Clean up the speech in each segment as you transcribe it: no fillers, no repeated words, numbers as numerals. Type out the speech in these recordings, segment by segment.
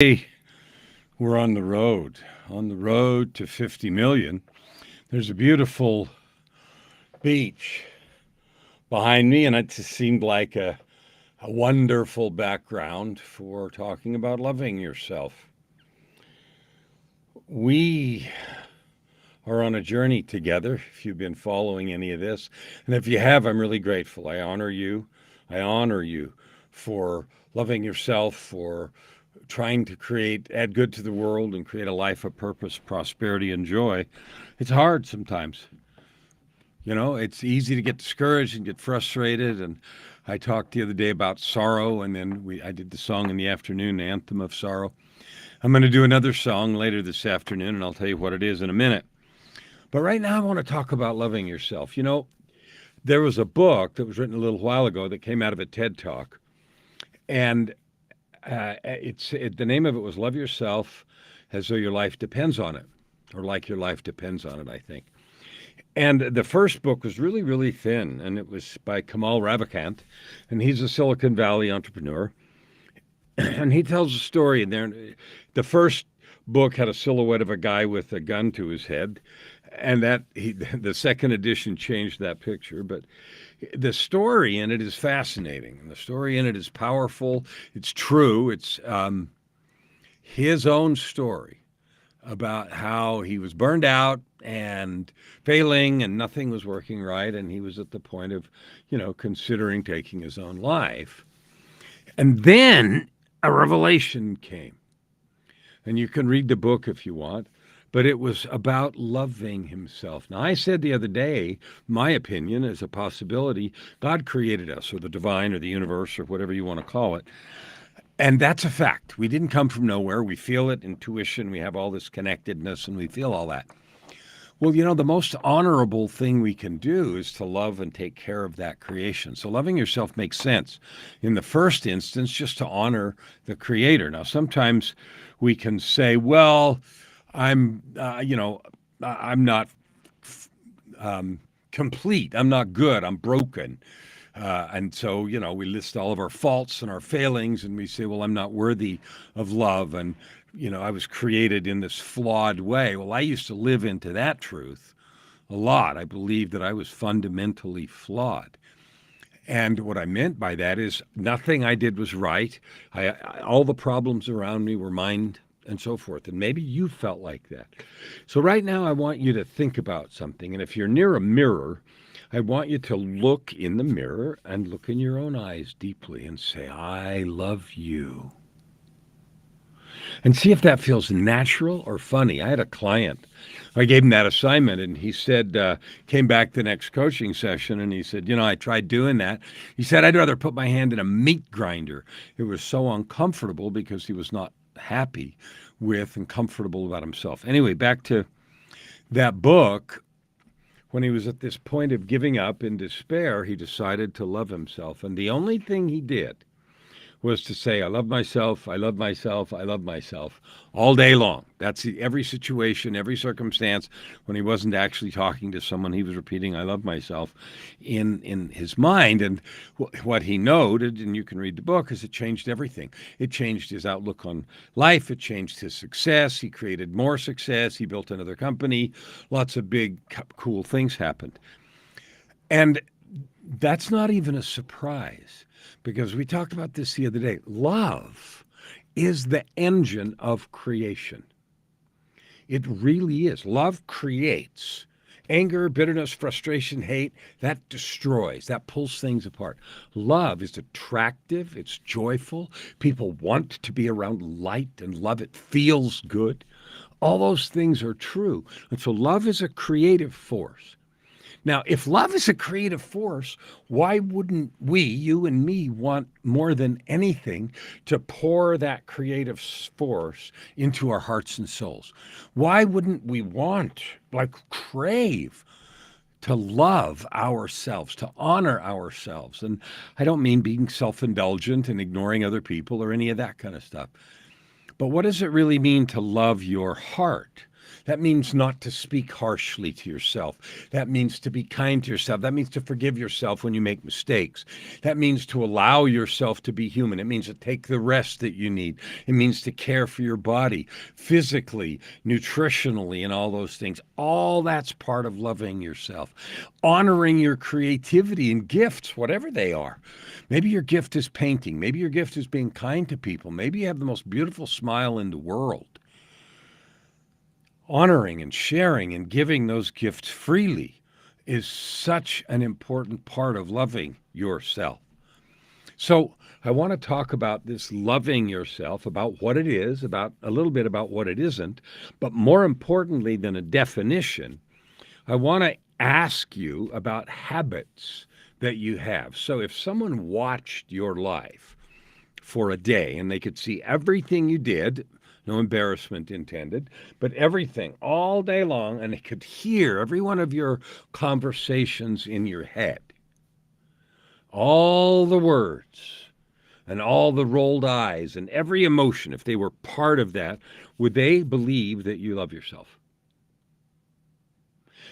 Hey, we're on the road to 50 million. There's a beautiful beach behind me, and it just seemed like a wonderful background for talking about loving yourself. We are on a journey together, if you've been following any of this. And if you have, I'm really grateful. I honor you. I honor you for loving yourself, for trying to add good to the world and create a life of purpose, prosperity, and joy. It's hard sometimes. It's easy to get discouraged and get frustrated. And I talked the other day about sorrow, and then I did the song in the afternoon, Anthem of Sorrow. I'm going to do another song later this afternoon, and I'll tell you what it is in a minute. But right now, I want to talk about loving yourself. There was a book that was written a little while ago that came out of a TED Talk, and the name of it was "Love Yourself as Though Your Life Depends on It," or "Like Your Life Depends on It," I think. And the first book was really, really thin, and it was by Kamal Ravikant, and he's a Silicon Valley entrepreneur. And he tells a story in there. The first book had a silhouette of a guy with a gun to his head, and the second edition changed that picture. But the story in it is fascinating. The story in it is powerful. It's true. It's his own story about how he was burned out and failing and nothing was working right. And he was at the point of, considering taking his own life. And then a revelation came. And you can read the book if you want, but it was about loving himself. Now, I said the other day, my opinion is a possibility, God created us, or the divine, or the universe, or whatever you want to call it. And that's a fact. We didn't come from nowhere. We feel it, intuition. We have all this connectedness, and we feel all that. Well, the most honorable thing we can do is to love and take care of that creation. So loving yourself makes sense. In the first instance, just to honor the creator. Now, sometimes we can say, well, I'm not complete. I'm not good. I'm broken. And so, we list all of our faults and our failings, and we say, well, I'm not worthy of love. And, I was created in this flawed way. Well, I used to live into that truth a lot. I believed that I was fundamentally flawed. And what I meant by that is nothing I did was right. All the problems around me were mine and so forth. And maybe you felt like that. So right now, I want you to think about something. And if you're near a mirror, I want you to look in the mirror and look in your own eyes deeply and say, I love you. And see if that feels natural or funny. I had a client. I gave him that assignment, and he said, came back the next coaching session, and he said, I tried doing that. He said, I'd rather put my hand in a meat grinder. It was so uncomfortable because he was not happy with and comfortable about himself. Anyway, back to that book. When he was at this point of giving up in despair, he decided to love himself. And the only thing he did was to say, I love myself, I love myself, I love myself, all day long. That's every situation, every circumstance. When he wasn't actually talking to someone, he was repeating, I love myself in his mind. And what he noted, and you can read the book, is it changed everything. It changed his outlook on life. It changed his success. He created more success. He built another company. Lots of big, cool things happened. And that's not even a surprise, because we talked about this the other day. Love is the engine of creation. It really is. Love creates. Anger, bitterness, frustration, hate, that destroys, that pulls things apart. Love is attractive, it's joyful. People want to be around light and love. It feels good. All those things are true. And so love is a creative force. Now, if love is a creative force, why wouldn't we, you and me, want more than anything to pour that creative force into our hearts and souls? Why wouldn't we want, crave, to love ourselves, to honor ourselves? And I don't mean being self-indulgent and ignoring other people or any of that kind of stuff. But what does it really mean to love your heart? That means not to speak harshly to yourself. That means to be kind to yourself. That means to forgive yourself when you make mistakes. That means to allow yourself to be human. It means to take the rest that you need. It means to care for your body physically, nutritionally, and all those things. All that's part of loving yourself. Honoring your creativity and gifts, whatever they are. Maybe your gift is painting. Maybe your gift is being kind to people. Maybe you have the most beautiful smile in the world. Honoring and sharing and giving those gifts freely is such an important part of loving yourself. So I want to talk about this loving yourself, about what it is, about a little bit about what it isn't, but more importantly than a definition, I want to ask you about habits that you have. So if someone watched your life for a day and they could see everything you did, no embarrassment intended, but everything all day long, and they could hear every one of your conversations in your head, all the words and all the rolled eyes and every emotion, if they were part of that, would they believe that you love yourself?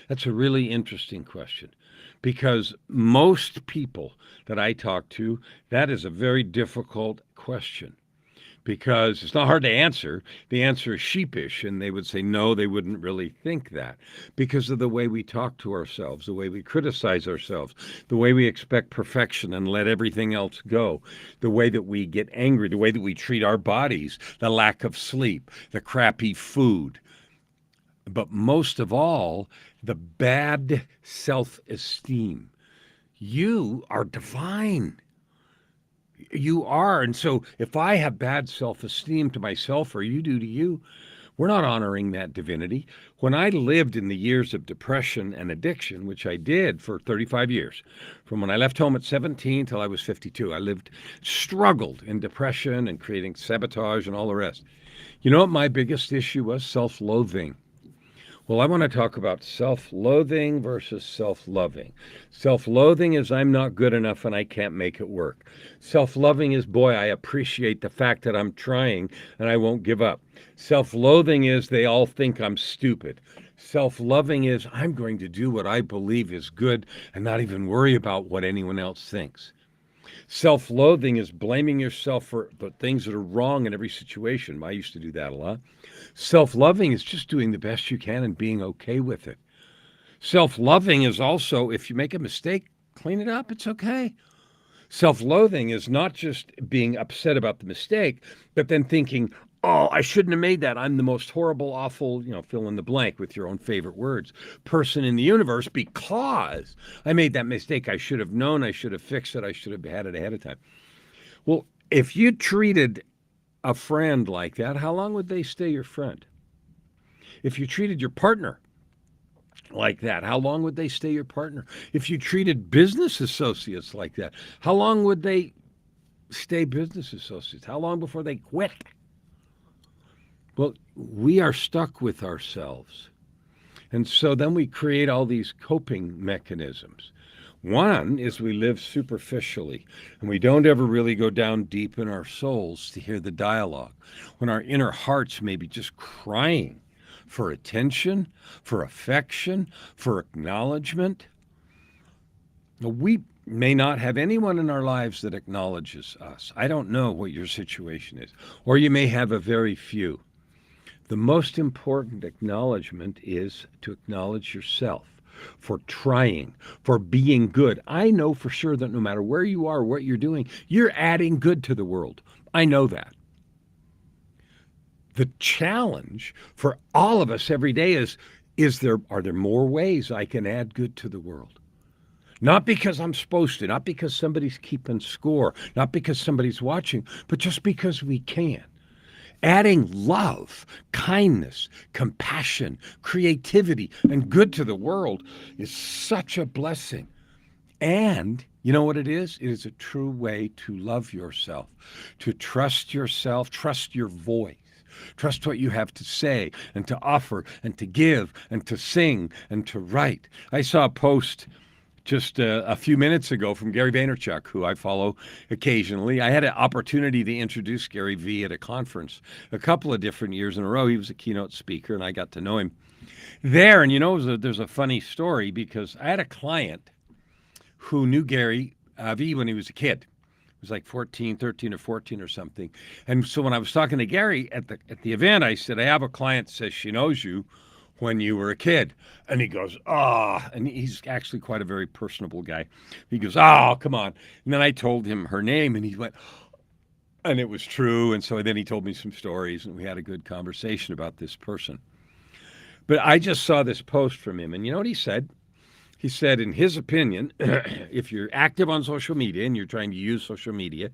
That's a really interesting question, because most people that I talk to, that is a very difficult question, because it's not hard to answer. The answer is sheepish, and they would say no, they wouldn't really think that, because of the way we talk to ourselves, the way we criticize ourselves, the way we expect perfection and let everything else go, the way that we get angry, the way that we treat our bodies, the lack of sleep, the crappy food. But most of all, the bad self-esteem. You are divine. You are. And so if I have bad self-esteem to myself, or you do to you, we're not honoring that divinity. When I lived in the years of depression and addiction, which I did for 35 years, from when I left home at 17 till I was 52, struggled in depression and creating sabotage and all the rest. You know what my biggest issue was? Self-loathing. Well, I want to talk about self-loathing versus self-loving. Self-loathing is I'm not good enough and I can't make it work. Self-loving is, boy, I appreciate the fact that I'm trying and I won't give up. Self-loathing is they all think I'm stupid. Self-loving is I'm going to do what I believe is good and not even worry about what anyone else thinks. Self-loathing is blaming yourself for the things that are wrong in every situation. I used to do that a lot. Self-loving is just doing the best you can and being okay with it. Self-loving is also, if you make a mistake, clean it up. It's okay. Self-loathing is not just being upset about the mistake, but then thinking, oh, I shouldn't have made that. I'm the most horrible, awful, fill in the blank with your own favorite words, person in the universe because I made that mistake. I should have known. I should have fixed it. I should have had it ahead of time. Well, if you treated a friend like that, how long would they stay your friend? If you treated your partner like that, how long would they stay your partner? If you treated business associates like that, how long would they stay business associates? How long before they quit? Well, we are stuck with ourselves. And so then we create all these coping mechanisms. One is we live superficially, and we don't ever really go down deep in our souls to hear the dialogue, when our inner hearts may be just crying for attention, for affection, for acknowledgement. We may not have anyone in our lives that acknowledges us. I don't know what your situation is, or you may have a very few. The most important acknowledgement is to acknowledge yourself for trying, for being good. I know for sure that no matter where you are, what you're doing, you're adding good to the world. I know that. The challenge for all of us every day is are there more ways I can add good to the world? Not because I'm supposed to, not because somebody's keeping score, not because somebody's watching, but just because we can. Adding love, kindness, compassion, creativity, and good to the world is such a blessing. And you know what it is? It is a true way to love yourself, to trust yourself, trust your voice, trust what you have to say and to offer and to give and to sing and to write. I saw a post just a few minutes ago from Gary Vaynerchuk, who I follow occasionally. I had an opportunity to introduce Gary V at a conference a couple of different years in a row. He was a keynote speaker, and I got to know him there. And there's a funny story because I had a client who knew Gary V when he was a kid. He was like 14, 13 or 14 or something. And so when I was talking to Gary at the event, I said, I have a client that says she knows you when you were a kid. And he goes, and he's actually quite a very personable guy. He goes, come on. And then I told him her name, and he went, and it was true. And so then he told me some stories, and we had a good conversation about this person. But I just saw this post from him, and you know what he said? He said, in his opinion, if you're active on social media and you're trying to use social media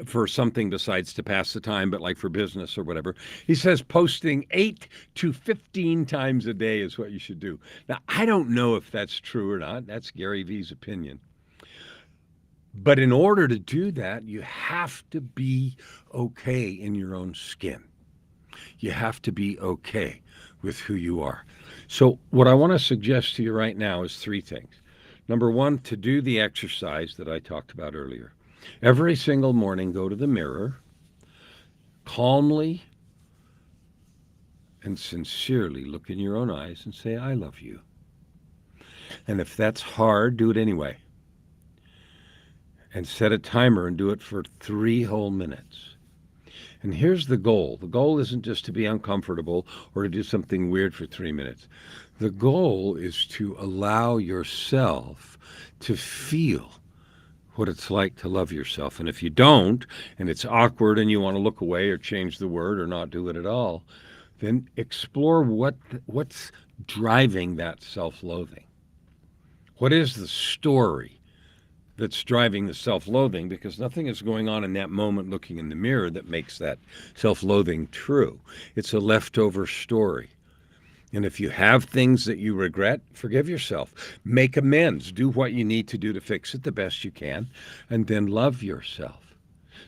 for something besides to pass the time, but like for business or whatever, he says posting 8 to 15 times a day is what you should do. Now, I don't know if that's true or not. That's Gary V's opinion. But in order to do that, you have to be okay in your own skin. You have to be okay with who you are. So what I want to suggest to you right now is 3 things. Number 1, to do the exercise that I talked about earlier. Every single morning, go to the mirror, calmly and sincerely look in your own eyes and say, I love you. And if that's hard, do it anyway. And set a timer and do it for 3 whole minutes. And here's the goal. The goal isn't just to be uncomfortable or to do something weird for 3 minutes. The goal is to allow yourself to feel what it's like to love yourself. And if you don't, and it's awkward and you want to look away or change the word or not do it at all, then explore what's driving that self-loathing. What is the story that's driving the self-loathing? Because nothing is going on in that moment looking in the mirror that makes that self-loathing true. It's a leftover story. And if you have things that you regret, forgive yourself. Make amends. Do what you need to do to fix it the best you can, and then love yourself.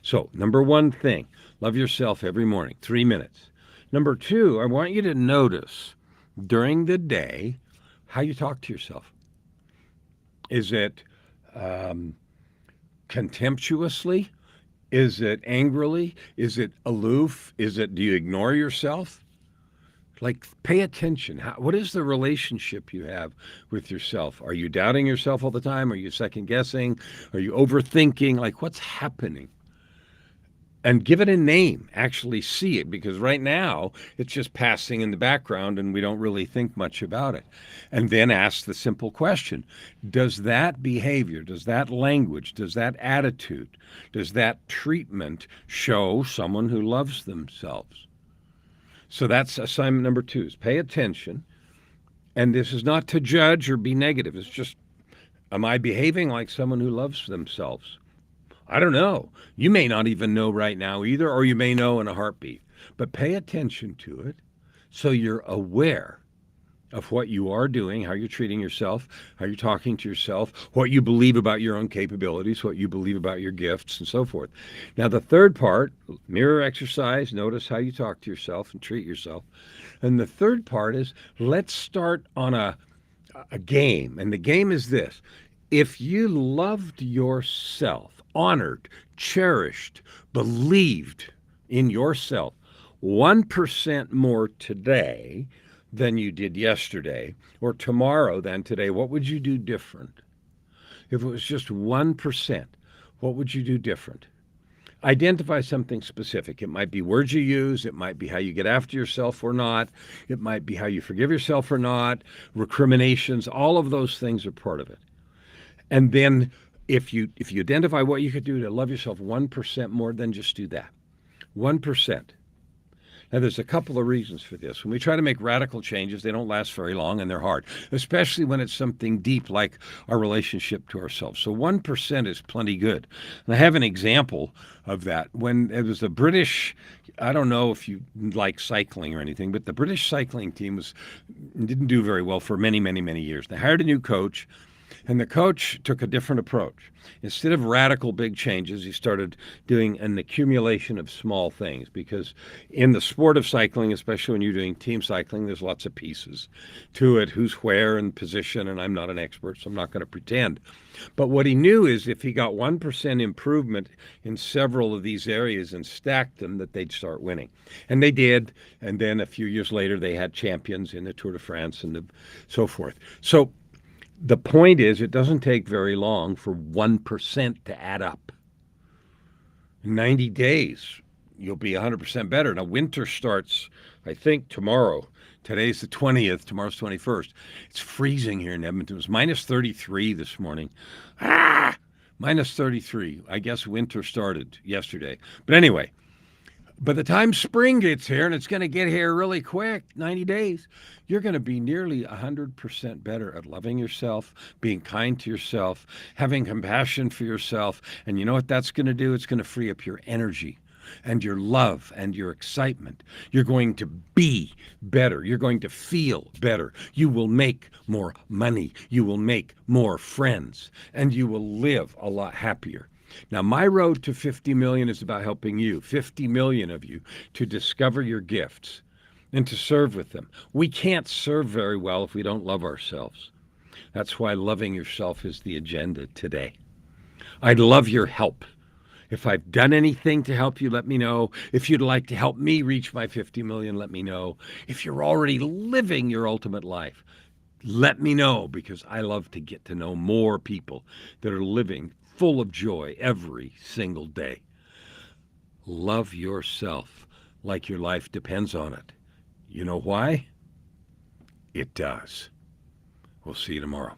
So, number 1 thing, love yourself every morning, 3 minutes. Number 2, I want you to notice during the day how you talk to yourself. Is it contemptuously? Is it angrily? Is it aloof? Do you ignore yourself? Like, pay attention. What is the relationship you have with yourself? Are you doubting yourself all the time? Are you second guessing? Are you overthinking? Like, what's happening? And give it a name. Actually see it, because right now it's just passing in the background and we don't really think much about it. And then ask the simple question: does that behavior, does that language, does that attitude, does that treatment show someone who loves themselves? So that's assignment number 2, is pay attention. And this is not to judge or be negative. It's just, am I behaving like someone who loves themselves? I don't know. You may not even know right now either, or you may know in a heartbeat. But pay attention to it so you're aware of what you are doing, how you're treating yourself, how you're talking to yourself, what you believe about your own capabilities, what you believe about your gifts, and so forth. Now, the third part, mirror exercise, notice how you talk to yourself and treat yourself. And the third part is, let's start on a game. And the game is this: if you loved yourself, honored, cherished, believed in yourself 1% more today than you did yesterday, or tomorrow than today, what would you do different? If it was just 1%, what would you do different? Identify something specific. It might be words you use. It might be how you get after yourself or not. It might be how you forgive yourself or not. Recriminations, all of those things are part of it. And then if you identify what you could do to love yourself 1% more, then just do that. 1%. Now, there's a couple of reasons for this. When we try to make radical changes, they don't last very long and they're hard, especially when it's something deep like our relationship to ourselves. So 1% is plenty good. And I have an example of that. When it was the British, I don't know if you like cycling or anything, but the British cycling team didn't do very well for many, many, many years. They hired a new coach. And the coach took a different approach. Instead of radical big changes, he started doing an accumulation of small things because in the sport of cycling, especially when you're doing team cycling, there's lots of pieces to it, who's where and position, and I'm not an expert, so I'm not going to pretend. But what he knew is if he got 1% improvement in several of these areas and stacked them, that they'd start winning. And they did. And then a few years later, they had champions in the Tour de France and so forth. So the point is, it doesn't take very long for 1% to add up. In 90 days, you'll be 100% better. Now, winter starts, I think, tomorrow. Today's the 20th, tomorrow's 21st. It's freezing here in Edmonton. It was minus 33 this morning. Minus 33. I guess winter started yesterday. But anyway, by the time spring gets here, and it's going to get here really quick, 90 days, you're going to be nearly 100% better at loving yourself, being kind to yourself, having compassion for yourself. And you know what that's going to do? It's going to free up your energy and your love and your excitement. You're going to be better. You're going to feel better. You will make more money. You will make more friends. And you will live a lot happier. Now, my road to 50 million is about helping you, 50 million of you, to discover your gifts and to serve with them. We can't serve very well if we don't love ourselves. That's why loving yourself is the agenda today. I'd love your help. If I've done anything to help you, let me know. If you'd like to help me reach my 50 million, let me know. If you're already living your ultimate life, let me know, because I love to get to know more people that are living full of joy every single day. Love yourself like your life depends on it. You know why? It does. We'll see you tomorrow.